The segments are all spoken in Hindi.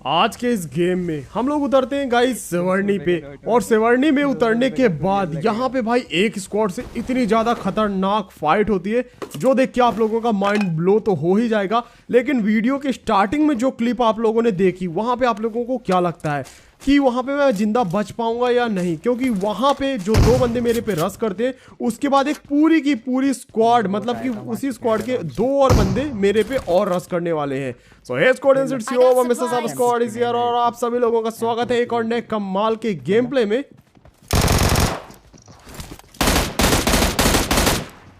आज के इस गेम में हम लोग उतरते हैं गाइस सेवर्नी पे, और सेवर्नी में उतरने के बाद यहाँ पे भाई एक स्क्वाड से इतनी ज्यादा खतरनाक फाइट होती है जो देख के आप लोगों का माइंड ब्लो तो हो ही जाएगा। लेकिन वीडियो के स्टार्टिंग में जो क्लिप आप लोगों ने देखी वहां पे आप लोगों को क्या लगता है कि वहां पे मैं जिंदा बच पाऊंगा या नहीं? क्योंकि वहां पे जो 2 बंदे मेरे पे रश करते हैं उसके बाद एक पूरी की पूरी स्क्वाड, मतलब कि उसी स्क्वाड के 2 और बंदे मेरे पे और रश करने वाले हैं। So hey squad is it's your mister sub squad is here, और आप सभी लोगों का स्वागत है एक और नए कमाल के गेम प्ले में।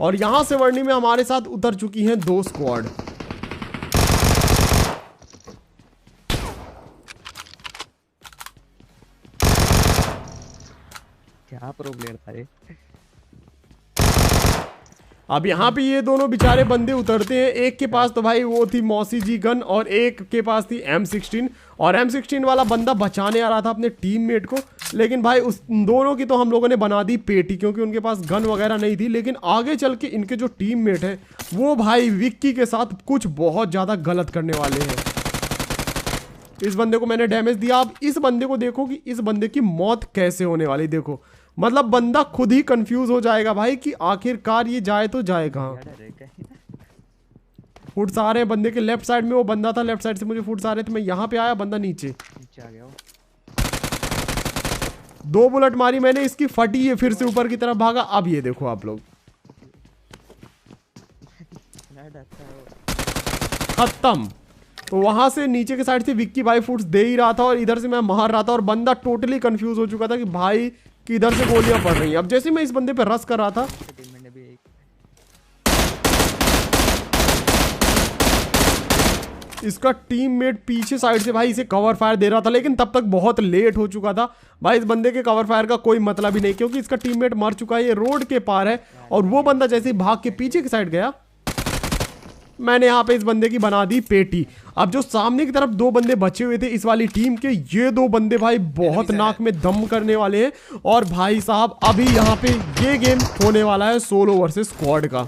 और यहां से वर्णी में हमारे साथ उतर चुकी हैं 2 स्क्वाड। क्या प्रो प्लेयर था ये। अब यहाँ पे ये दोनों बेचारे बंदे उतरते हैं। एक के पास तो भाई वो थी मौसी जी गन और एक के पास थी M16, और M16 वाला बंदा बचाने आ रहा था अपने टीममेट को। लेकिन भाई उस दोनों की तो हम लोगों ने बना दी पेटी, क्योंकि उनके पास गन वगैरह नहीं थी। लेकिन आगे चल के इनके जो टीममेट है वो भाई विक्की के साथ कुछ बहुत ज़्यादा गलत करने वाले हैं। इस बंदे को मैंने डैमेज दिया। अब इस बंदे को देखो कि इस बंदे की मौत कैसे होने वाली। देखो मतलब बंदा खुद ही कंफ्यूज हो जाएगा भाई कि आखिरकार ये जाए तो जाए कहाँ। फुट्स आ रहे हैं बंदे के लेफ्ट साइड में, वो बंदा था लेफ्ट साइड से मुझे फुट्स आ रहे थे, मैं यहाँ पे आया, बंदा नीचे आ गया। 2 बुलेट मारी मैंने, इसकी फटी है, फिर से ऊपर की तरफ भागा। अब ये देखो आप लोग, खत्म। तो वहां से नीचे के साइड से विक्की भाई फुट्स दे ही रहा था और इधर से मैं मार रहा था, और बंदा टोटली कंफ्यूज हो चुका था कि भाई किधर से गोलियां पड़ रही हैं। अब जैसे मैं इस बंदे पे रश कर रहा था, इसका टीममेट पीछे साइड से भाई इसे कवर फायर दे रहा था, लेकिन तब तक बहुत लेट हो चुका था। भाई इस बंदे के कवर फायर का कोई मतलब ही नहीं, क्योंकि इसका टीममेट मर चुका है, ये रोड के पार है। और वो बंदा जैसे ही भाग के पीछे की साइड गया, मैंने यहाँ पे इस बंदे की बना दी पेटी। अब जो सामने की तरफ 2 बंदे बचे हुए थे इस वाली टीम के, ये 2 बंदे भाई बहुत नाक में दम करने वाले हैं। और भाई साहब अभी यहाँ पे ये गेम होने वाला है सोलो वर्सेस स्क्वाड का।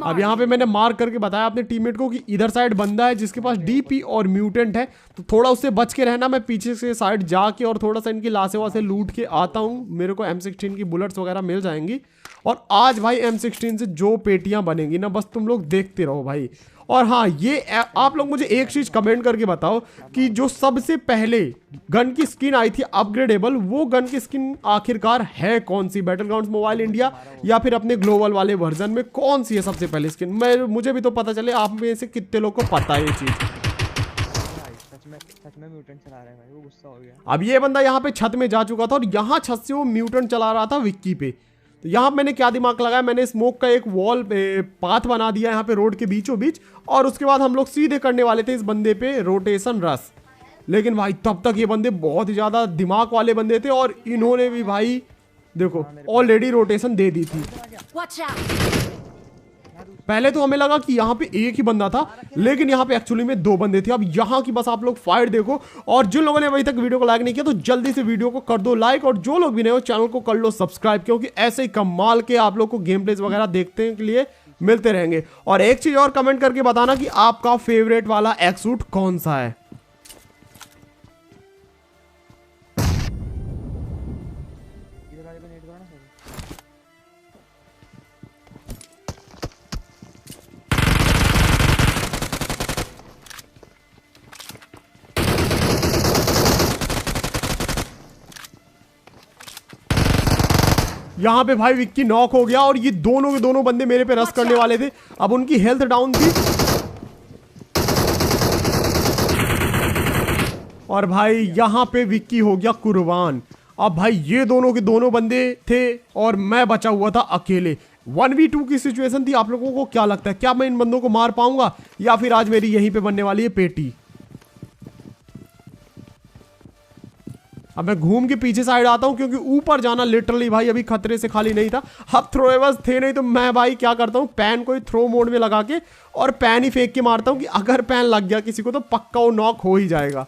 अब यहाँ पे मैंने मार्क करके बताया अपने टीममेट को कि इधर साइड बंदा है जिसके पास डीपी और म्यूटेंट है, तो थोड़ा उससे बच के रहना। मैं पीछे से साइड जाके और थोड़ा सा इनकी लाशें वासे लूट के आता हूँ, मेरे को M16 की बुलेट्स वगैरह मिल जाएंगी। और आज भाई M16 से जो पेटियां बनेंगी ना, बस तुम लोग देखते रहो भाई। और हाँ, ये आप लोग मुझे एक चीज कमेंट करके बताओ कि जो सबसे पहले गन की स्किन आई थी अपग्रेडेबल, वो गन की स्किन आखिरकार है कौन सी? बैटलग्राउंड्स मोबाइल इंडिया या फिर अपने ग्लोबल वाले वर्जन में कौन सी है सबसे पहले स्किन? मुझे भी तो पता चले आप में से कितने लोग को पता है ये चीज। सच में म्यूटेंट चला रहा है भाई, वो गुस्सा हो गया। अब ये बंदा यहाँ पे छत में जा चुका था और यहाँ छत से वो म्यूटेंट चला रहा था विक्की पे। तो यहाँ मैंने क्या दिमाग लगाया, मैंने स्मोक का एक वॉल पाथ बना दिया यहाँ पे रोड के बीचों बीच, और उसके बाद हम लोग सीधे करने वाले थे इस बंदे पे रोटेशन रश। लेकिन भाई तब तक ये बंदे बहुत ही ज्यादा दिमाग वाले बंदे थे, और इन्होंने भी भाई देखो ऑलरेडी रोटेशन दे दी थी। पहले तो हमें लगा कि यहाँ पे एक ही बंदा था, लेकिन यहाँ पे एक्चुअली में 2 बंदे थे। अब यहाँ की बस आप लोग फाइट देखो, और जिन लोगों ने अभी तक वीडियो को लाइक नहीं किया तो जल्दी से वीडियो को कर दो लाइक, और जो लोग भी नए हो चैनल को कर लो सब्सक्राइब, क्योंकि ऐसे ही कमाल के आप लोग को गेम प्लेस वगैरह देखने के लिए मिलते रहेंगे। और एक चीज और कमेंट करके बताना कि आपका फेवरेट वाला एक्सूट कौन सा है। यहाँ पे भाई विक्की नॉक हो गया और ये दोनों के दोनों बंदे मेरे पे रश करने वाले थे। अब उनकी हेल्थ डाउन थी और भाई यहाँ पे विक्की हो गया कुर्बान। अब भाई ये दोनों के दोनों बंदे थे और मैं बचा हुआ था अकेले। 1v2 की सिचुएशन थी। आप लोगों को क्या लगता है, क्या मैं इन बंदों को मार पाऊंगा या फिर आज मेरी यहीं पे बनने वाली है पेटी? अब मैं घूम के पीछे साइड आता हूं क्योंकि ऊपर जाना लिटरली भाई अभी खतरे से खाली नहीं था। अब थ्रोएबल्स थे नहीं तो मैं भाई क्या करता हूं, पैन को थ्रो मोड में लगा के और पैन ही फेंक के मारता हूं कि अगर पैन लग गया किसी को तो पक्का वो नॉक हो ही जाएगा।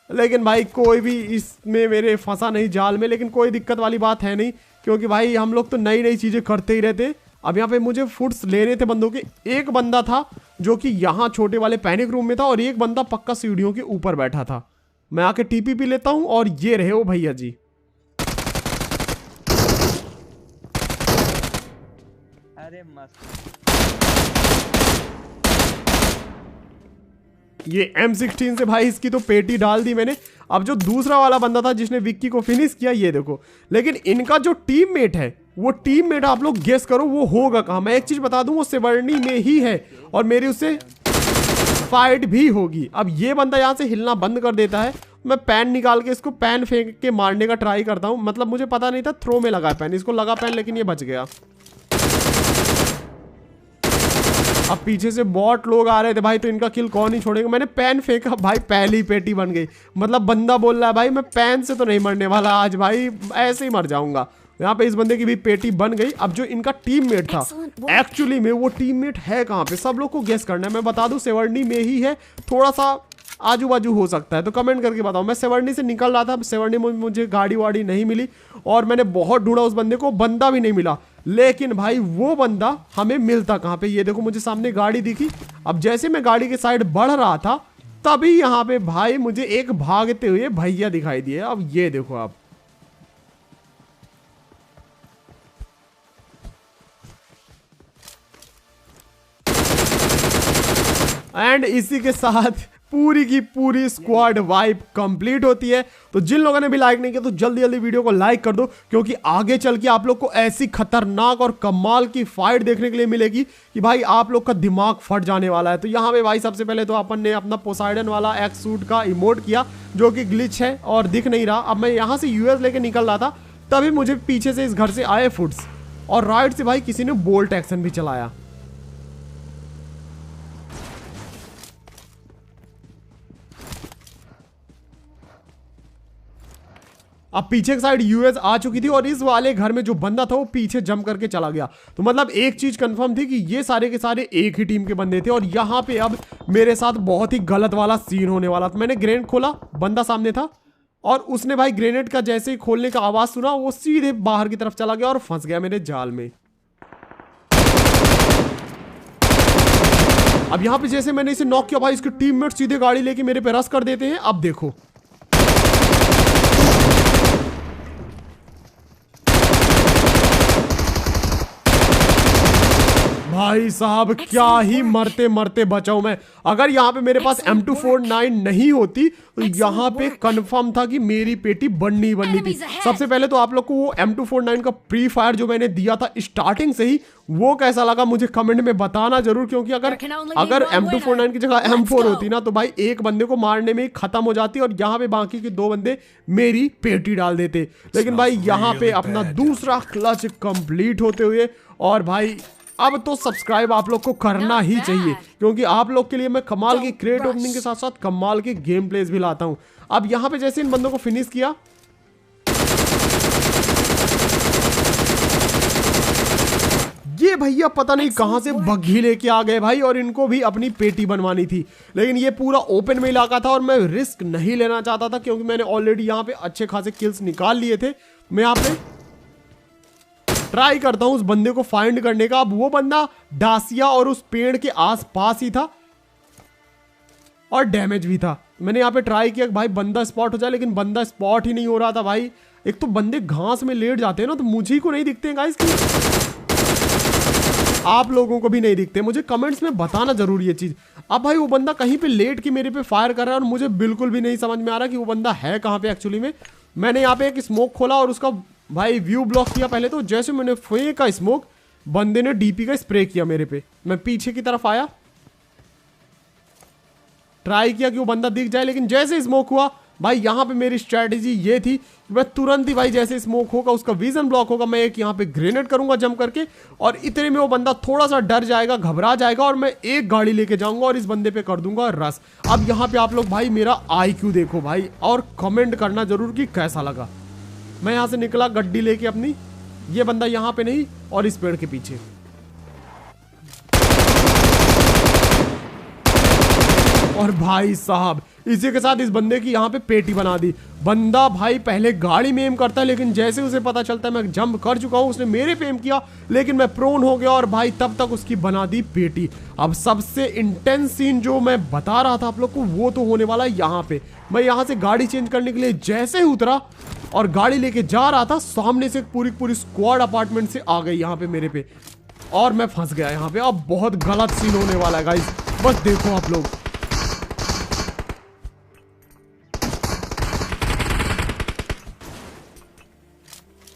लेकिन भाई कोई भी इसमें मेरे फंसा नहीं जाल में, लेकिन कोई दिक्कत वाली बात है नहीं क्योंकि भाई हम लोग तो नई नई चीजें करते ही रहते। अब यहाँ पे मुझे फुट्स लेने थे बंदों के। एक बंदा था जो कि यहाँ छोटे वाले पैनिक रूम में था और एक बंदा पक्का सीढ़ियों के ऊपर बैठा था। मैं आके टीपीपी लेता हूं और ये रहे हो भैया जी। अरे मस्त। ये M16 से भाई इसकी तो पेटी डाल दी मैंने। अब जो दूसरा वाला बंदा था जिसने विक्की को फिनिश किया, ये देखो। लेकिन इनका जो टीममेट है वो टीममेट आप लोग गेस करो वो होगा कहां। मैं एक चीज बता दूं, वो सेवर्नी में ही है और मेरी उससे फाइट भी होगी। अब ये बंदा यहाँ से हिलना बंद कर देता है। मैं पैन निकाल के इसको पैन फेंक के मारने का ट्राई करता हूँ। मतलब मुझे पता नहीं था थ्रो में लगा पैन, इसको लगा पैन लेकिन ये बच गया। अब पीछे से बॉट लोग आ रहे थे भाई तो इनका किल कौन ही छोड़ेगा। मैंने पैन फेंका भाई, पहली पेटी बन गई। मतलब बंदा बोल रहा है भाई मैं पैन से तो नहीं मरने वाला आज भाई, ऐसे ही मर जाऊंगा। यहाँ पे इस बंदे की भी पेटी बन गई। अब जो इनका टीममेट था एक्चुअली में वो टीममेट है कहाँ पे, सब लोग को गेस करना है। मैं बता दूं सेवर्नी में ही है, थोड़ा सा आजू बाजू हो सकता है तो कमेंट करके बताओ। मैं सेवर्नी से निकल रहा था, सेवर्नी में मुझे गाड़ी वाड़ी नहीं मिली और मैंने बहुत ढूंढा उस बंदे को, बंदा भी नहीं मिला। लेकिन भाई वो बंदा हमें मिलता कहाँ पे, ये देखो मुझे सामने गाड़ी दिखी। अब जैसे मैं गाड़ी के साइड बढ़ रहा था तभी यहाँ पे भाई मुझे एक भागते हुए भैया दिखाई दिए। अब ये देखो आप, एंड इसी के साथ पूरी की पूरी स्क्वाड वाइप कंप्लीट होती है। तो जिन लोगों ने भी लाइक नहीं किया तो जल्दी जल्दी वीडियो को लाइक कर दो क्योंकि आगे चल के आप लोग को ऐसी खतरनाक और कमाल की फाइट देखने के लिए मिलेगी कि भाई आप लोग का दिमाग फट जाने वाला है। तो यहाँ पे भाई सबसे पहले तो अपन ने अपना पोसाइडन वाला एक्स सूट का इमोट किया जो कि ग्लिच है और दिख नहीं रहा। अब मैं यहाँ से यूएस लेके निकल रहा था तभी मुझे पीछे से इस घर से आए फुट्स और राइट से भाई किसी ने बोल्ट एक्शन भी चलाया। अब पीछे की साइड यूएस आ चुकी थी और इस वाले घर में जो बंदा था वो पीछे जंप करके चला गया। तो मतलब एक चीज कंफर्म थी कि ये सारे के सारे एक ही टीम के बंदे थे और यहाँ पे अब मेरे साथ बहुत ही गलत वाला सीन होने वाला था। मैंने ग्रेनेड खोला, बंदा सामने था और उसने भाई ग्रेनेड का जैसे ही खोलने का आवाज सुना वो सीधे बाहर की तरफ चला गया और फंस गया मेरे जाल में। अब यहाँ पे जैसे मैंने इसे नॉक किया भाई इसके टीममेट सीधे गाड़ी लेके मेरे पे रश कर देते हैं। अब देखो भाई साहब क्या ही मरते मरते बचाऊं मैं। अगर यहाँ पे मेरे पास M249 नहीं होती तो यहाँ पे कंफर्म था कि मेरी पेटी बननी थी। सबसे पहले तो आप लोग को वो M249 का प्री फायर जो मैंने दिया था स्टार्टिंग से ही वो कैसा लगा मुझे कमेंट में बताना जरूर क्योंकि अगर M249 की जगह M4 होती ना तो भाई एक बंदे को मारने में ही खत्म हो जाती और यहाँ पे बाकी के दो बंदे मेरी पेटी डाल देते। लेकिन भाई यहाँ पे अपना दूसरा क्लच कंप्लीट होते हुए और भाई अब तो सब्सक्राइब आप लोग को करना ही चाहिए क्योंकि आप लोग के लिए मैं कमाल की क्रेट ओपनिंग के साथ साथ कमाल के गेम प्लेस भी लाता हूं। अब यहां पे जैसे इन बंदों को फिनिश किया ये भैया पता नहीं कहां से बग्घी लेके आ गए भाई और इनको भी अपनी पेटी बनवानी थी। लेकिन ये पूरा ओपन में इलाका था और मैं रिस्क नहीं लेना चाहता था क्योंकि मैंने ऑलरेडी यहां पे अच्छे खासे किल्स निकाल लिए थे। मैं यहां पे ट्राई करता हूं उस बंदे को फाइंड करने का। अब वो बंदा डासिया और उस पेड़ के आसपास ही था और डैमेज भी था। मैंने यहाँ पे ट्राई किया कि भाई बंदा स्पॉट हो जाए लेकिन बंदा स्पॉट ही नहीं हो रहा था भाई। एक तो बंदे घास में लेट जाते हैं ना तो मुझे को नहीं दिखते हैं गाइस, आप लोगों को भी नहीं दिखते। मुझे कमेंट्स में बताना जरूर ये चीज। अब भाई वो बंदा कहीं पे लेट के मेरे पे फायर कर रहा है और मुझे बिल्कुल भी नहीं समझ में आ रहा कि वो बंदा है कहाँ पे एक्चुअली में। मैंने यहाँ पे एक स्मोक खोला और उसका भाई व्यू ब्लॉक किया पहले तो, जैसे मैंने फेंका स्मोक, बंदे ने डीपी का स्प्रे किया मेरे पे। मैं पीछे की तरफ आया, ट्राई किया कि वो बंदा दिख जाए, लेकिन जैसे स्मोक हुआ भाई, यहाँ पे मेरी स्ट्रेटेजी ये थी कि मैं तुरंत ही भाई जैसे स्मोक होगा, उसका विजन ब्लॉक होगा, मैं एक यहाँ पे ग्रेनेड करूंगा जंप करके, और इतने में वो बंदा थोड़ा सा डर जाएगा, घबरा जाएगा, और मैं एक गाड़ी लेके जाऊंगा और इस बंदे पे कर दूंगा रस। अब यहाँ पे आप लोग भाई मेरा IQ देखो भाई, और कमेंट करना जरूर कि कैसा लगा। मैं यहाँ से निकला गड्डी लेके अपनी, ये बंदा यहाँ पे नहीं, और इस पेड़ के पीछे। और भाई साहब इसी के साथ इस बंदे की यहाँ पे पेटी बना दी। बंदा भाई पहले गाड़ी में एम करता है, लेकिन जैसे उसे पता चलता है मैं जंप कर चुका हूँ, उसने मेरे पे एम किया, लेकिन मैं प्रोन हो गया, और भाई तब तक उसकी बना दी पेटी। अब सबसे इंटेंस सीन जो मैं बता रहा था आप लोग को, वो तो होने वाला है यहाँ पे। मैं यहाँ से गाड़ी चेंज करने के लिए जैसे ही उतरा और गाड़ी लेके जा रहा था, सामने से पूरी पूरी स्क्वाड अपार्टमेंट से आ गई यहाँ पे मेरे पे, और मैं फंस गया यहाँ पे। अब बहुत गलत सीन होने वाला है गाइस, बस देखो आप लोग।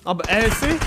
अब ऐसे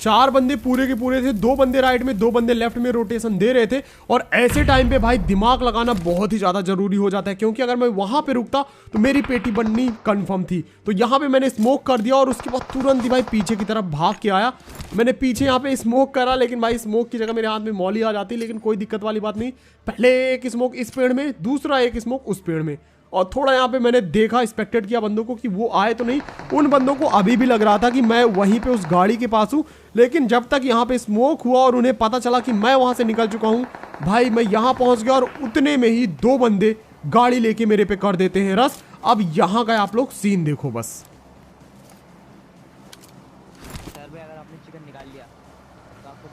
चार बंदे पूरे के पूरे थे, 2 बंदे राइट में, 2 बंदे लेफ्ट में रोटेशन दे रहे थे। और ऐसे टाइम पे भाई दिमाग लगाना बहुत ही ज्यादा जरूरी हो जाता है, क्योंकि अगर मैं वहां पे रुकता तो मेरी पेटी बननी कंफर्म थी। तो यहाँ पे मैंने स्मोक कर दिया, और उसके बाद तुरंत ही भाई पीछे की तरफ भाग के आया। मैंने पीछे यहाँ पे स्मोक करा, लेकिन भाई स्मोक की जगह मेरे हाथ में मौली आ जाती, लेकिन कोई दिक्कत वाली बात नहीं। पहले एक स्मोक इस पेड़ में, दूसरा एक स्मोक उस पेड़ में, और थोड़ा यहाँ पे मैंने देखा, एक्सपेक्टेड किया बंदों को कि वो आए तो नहीं। उन बंदों को अभी भी लग रहा था कि मैं वहीं पे उस गाड़ी के पास हूँ, लेकिन जब तक यहाँ पे स्मोक हुआ और उन्हें पता चला कि मैं वहां से निकल चुका हूँ, भाई मैं यहाँ पहुंच गया, और उतने में ही 2 बंदे गाड़ी लेके मेरे पे कर देते हैं रस। अब यहाँ का आप लोग सीन देखो बस। सर भाई अगर आपने चिकन निकाल लिया तो आपको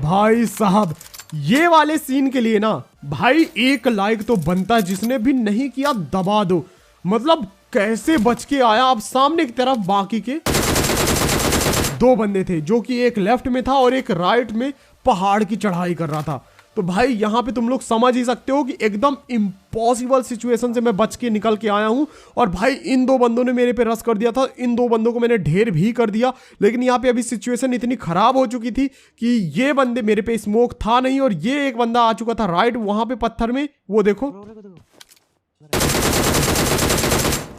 भाई साहब ये वाले सीन के लिए ना भाई 1 लाइक तो बनता है, जिसने भी नहीं किया दबा दो। मतलब कैसे बच के आया। अब सामने की तरफ बाकी के 2 बंदे थे, जो कि एक लेफ्ट में था और एक राइट में पहाड़ की चढ़ाई कर रहा था। तो भाई यहाँ पे तुम लोग समझ ही सकते हो कि एकदम इम्पॉसिबल सिचुएशन से मैं बच के निकल के आया हूँ। और भाई इन 2 बंदों ने मेरे पे रस कर दिया था, इन 2 बंदों को मैंने ढेर भी कर दिया। लेकिन यहाँ पे अभी सिचुएशन इतनी खराब हो चुकी थी कि ये बंदे, मेरे पे स्मोक था नहीं, और ये एक बंदा आ चुका था राइट वहां पे पत्थर में, वो देखो,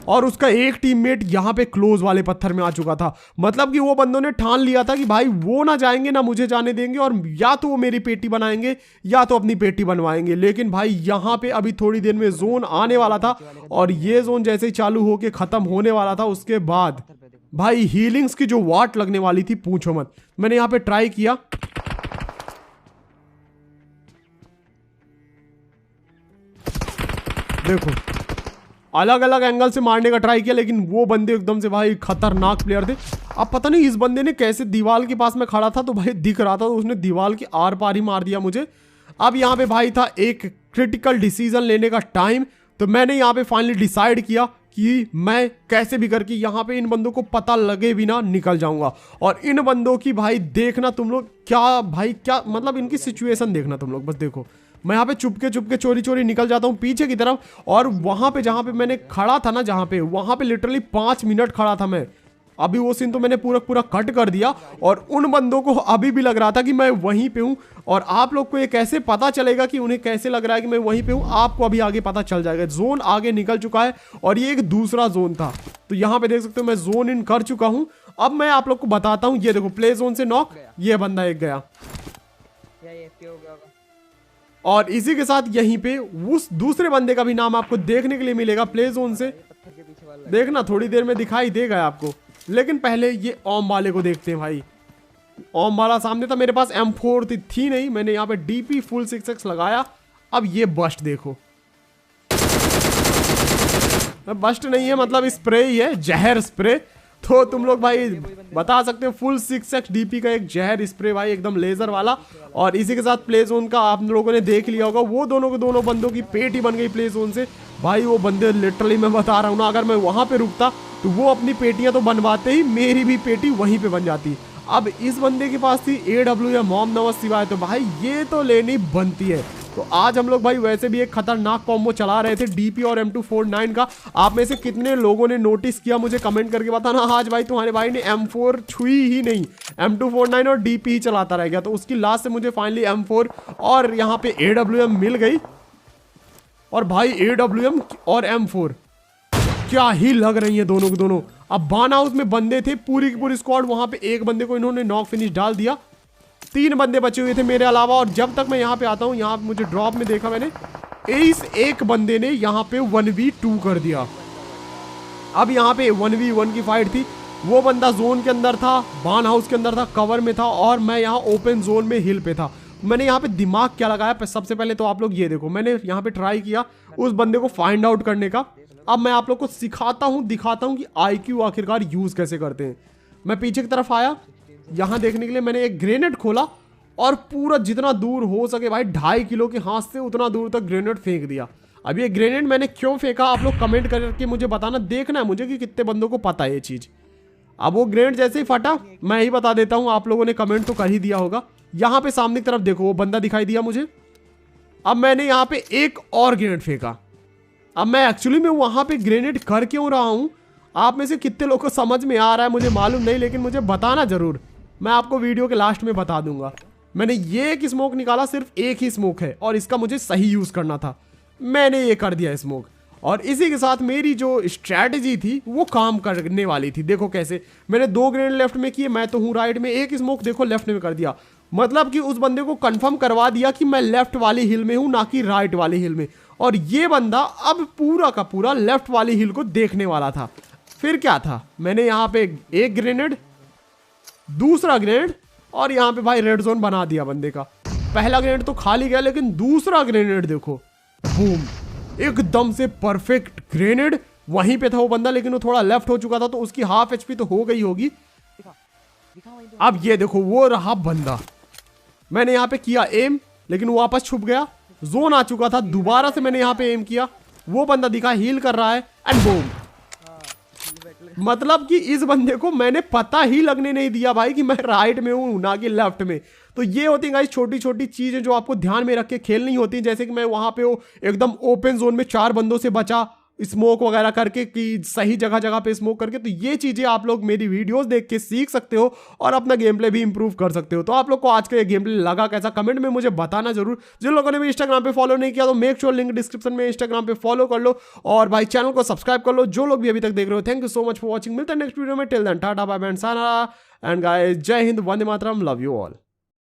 और उसका एक टीममेट यहाँ पे क्लोज वाले पत्थर में आ चुका था। मतलब कि वो बंदों ने ठान लिया था कि भाई वो ना जाएंगे ना मुझे जाने देंगे, और या तो वो मेरी पेटी बनाएंगे या तो अपनी पेटी बनवाएंगे। लेकिन भाई यहाँ पे अभी थोड़ी देर में जोन आने वाला था, और ये जोन जैसे ही चालू होके खत्म होने वाला था, उसके बाद भाई हीलिंग्स की जो वाट लगने वाली थी पूछो मत। मैंने यहाँ पे ट्राई किया, देखो अलग अलग एंगल से मारने का ट्राई किया, लेकिन वो बंदे एकदम से भाई खतरनाक प्लेयर थे। अब पता नहीं इस बंदे ने कैसे, दीवार के पास में खड़ा था तो भाई दिख रहा था, तो उसने दीवार के आर पार ही मार दिया मुझे। अब यहाँ पे भाई था एक क्रिटिकल डिसीजन लेने का टाइम। तो मैंने यहाँ पे फाइनली डिसाइड किया कि मैं कैसे भी करके यहाँ पे इन बंदों को पता लगे बिना निकल जाऊंगा। और इन बंदों की भाई देखना तुम लोग, क्या भाई क्या मतलब इनकी सिचुएशन देखना तुम लोग, बस देखो। मैं यहाँ पे चुपके चोरी चोरी निकल जाता हूँ पीछे की तरफ, और वहां पे जहां पे मैंने खड़ा था ना, जहां पे वहां पे लिटरली 5 मिनट खड़ा था मैं। अभी वो सीन तो मैंने पूरा कट कर दिया, और उन बंदों को अभी भी लग रहा था कि मैं वहीं पे हूँ। और आप लोग को ये कैसे पता चलेगा कि उन्हें कैसे लग रहा है कि मैं वहीं पे हूँ, आपको अभी आगे पता चल जाएगा। जोन आगे निकल चुका है, और ये एक दूसरा जोन था। तो यहाँ पे देख सकते हो मैं जोन इन कर चुका हूँ। अब मैं आप लोग को बताता हूँ, ये देखो प्ले जोन से नॉक, ये बंदा एक गया, और इसी के साथ यहीं पे उस दूसरे बंदे का भी नाम आपको देखने के लिए मिलेगा प्ले जोन से। देखना थोड़ी देर में दिखाई देगा आपको, लेकिन पहले ये ओम वाले को देखते हैं। भाई ओम वाला सामने था, मेरे पास M4 थी नहीं, मैंने यहाँ पे DP फुल 6x लगाया। अब ये बस्ट देखो, बस्ट नहीं है मतलब स्प्रे ही है, जहर स्प्रे। तो तुम लोग भाई बता सकते हो फुल 6x DP का एक जहर स्प्रे भाई एकदम लेजर वाला। और इसी के साथ प्ले जोन का आप लोगों ने देख लिया होगा, वो दोनों के दोनों बंदों की पेट ही बन गई प्ले जोन से। भाई वो बंदे लिटरली मैं बता रहा हूँ ना, अगर मैं वहां पे रुकता तो वो अपनी पेटियां तो बनवाते ही मेरी भी पेटी वहीं पे बन जाती। अब इस बंदे के पास थी AW या मॉम नवाज सिवाय, तो भाई ये तो लेनी बनती है। तो आज हम लोग भाई वैसे भी एक खतरनाक कॉम्बो चला रहे थे DP और M249 का। आप में से कितने लोगों ने नोटिस किया मुझे कमेंट करके बताना। आज भाई तुम्हारे भाई ने M4 छुई ही नहीं, M249 और DP ही चलाता रह गया। तो उसकी लास्ट से मुझे फाइनली M4 और यहाँ पे AWM मिल गई। और भाई AWM और M4 क्या ही लग रही है दोनों के दोनों। अब बान हाउस में बंदे थे पूरी की पूरी स्क्वाड, वहां पे एक बंदे को इन्होंने नॉक फिनिश डाल दिया, 3 बंदे बचे हुए थे मेरे अलावा। और जब तक मैं यहाँ पे आता हूँ, यहाँ पे मुझे ड्रॉप में देखा मैंने इस एक बंदे ने यहाँ पे 1v2 कर दिया। अब यहाँ पे 1v1 की फाइट थी, वो बंदा जोन के अंदर था, बान हाउस के अंदर था, कवर में था, और मैं यहाँ ओपन जोन में हिल पे था। मैंने यहाँ पे दिमाग क्या लगाया, सबसे पहले तो आप लोग ये देखो, मैंने यहाँ पे ट्राई किया उस बंदे को फाइंड आउट करने का। अब मैं आप लोग को सिखाता हूँ, दिखाता हूँ कि IQ आखिरकार यूज कैसे करते हैं। मैं पीछे की तरफ आया, यहाँ देखने के लिए मैंने एक ग्रेनेड खोला और पूरा जितना दूर हो सके भाई 2.5 किलो के हाथ से उतना दूर तक ग्रेनेड फेंक दिया। अब ये ग्रेनेड मैंने क्यों फेंका आप लोग कमेंट करके मुझे बताना, देखना है मुझे कि कितने बंदों को पता है ये चीज़। अब वो ग्रेनेड जैसे ही फटा, मैं ही बता देता हूँ, आप लोगों ने कमेंट तो कर ही दिया होगा। यहाँ पे सामने की तरफ देखो वो बंदा दिखाई दिया मुझे। अब मैंने यहाँ पे एक और ग्रेनेड फेंका। अब मैं एक्चुअली में वहां पे ग्रेनेड कर क्यों रहा हूं, आप में से कितने लोगों को समझ में आ रहा है मुझे मालूम नहीं, लेकिन मुझे बताना जरूर, मैं आपको वीडियो के लास्ट में बता दूंगा। मैंने ये एक स्मोक निकाला, सिर्फ एक ही स्मोक है और इसका मुझे सही यूज करना था, मैंने ये कर दिया स्मोक। और इसी के साथ मेरी जो स्ट्रैटेजी थी वो काम करने वाली थी। देखो कैसे मैंने 2 ग्रेनेड लेफ्ट में किए, मैं तो हूँ राइट में, एक स्मोक देखो लेफ्ट में कर दिया। मतलब कि उस बंदे को कंफर्म करवा दिया कि मैं लेफ्ट वाली हिल में हूं, ना कि राइट वाली हिल में। और ये बंदा अब पूरा का पूरा लेफ्ट वाली हिल को देखने वाला था। फिर क्या था, मैंने यहाँ पे एक ग्रेनेड, दूसरा ग्रेनेड, और यहाँ पे भाई रेड जोन बना दिया बंदे का। पहला ग्रेनेड तो खाली गया, लेकिन दूसरा ग्रेनेड देखो, बूम, एकदम से परफेक्ट ग्रेनेड। वहीं पे था वो बंदा, लेकिन वो थोड़ा लेफ्ट हो चुका था, तो उसकी हाफ HP तो हो गई होगी। अब ये देखो वो रहा बंदा, मैंने यहाँ पे किया एम, लेकिन वो वापस छुप गया, जोन आ चुका था। दोबारा से मैंने यहाँ पे एम किया, वो बंदा दिखा हील कर रहा है, एंड बूम। मतलब कि इस बंदे को मैंने पता ही लगने नहीं दिया भाई कि मैं राइट में हूं ना कि लेफ्ट में। तो ये होती है गाइस छोटी छोटी चीजें जो आपको ध्यान में रख के खेलनी होती है। जैसे कि मैं वहां पे एकदम ओपन जोन में 4 बंदों से बचा, स्मोक वगैरह करके, कि सही जगह जगह पे स्मोक करके। तो ये चीजें आप लोग मेरी वीडियोस देख के सीख सकते हो और अपना गेम प्ले भी इंप्रूव कर सकते हो। तो आप लोग को आज का ये गेम प्ले लगा कैसा, कमेंट में मुझे बताना जरूर। जिन लोगों ने भी इंस्टाग्राम पे फॉलो नहीं किया तो मेक श्योर लिंक डिस्क्रिप्शन में इंस्टाग्राम पे फॉलो कर लो, और भाई चैनल को सब्सक्राइब कर लो जो लोग भी अभी तक देख रहे हो। Thank you so much for watching, मिलते हैं नेक्स्ट वीडियो में। Till then tata bye bye and Sara, and guys Jai Hind, Vande Mataram, love you all.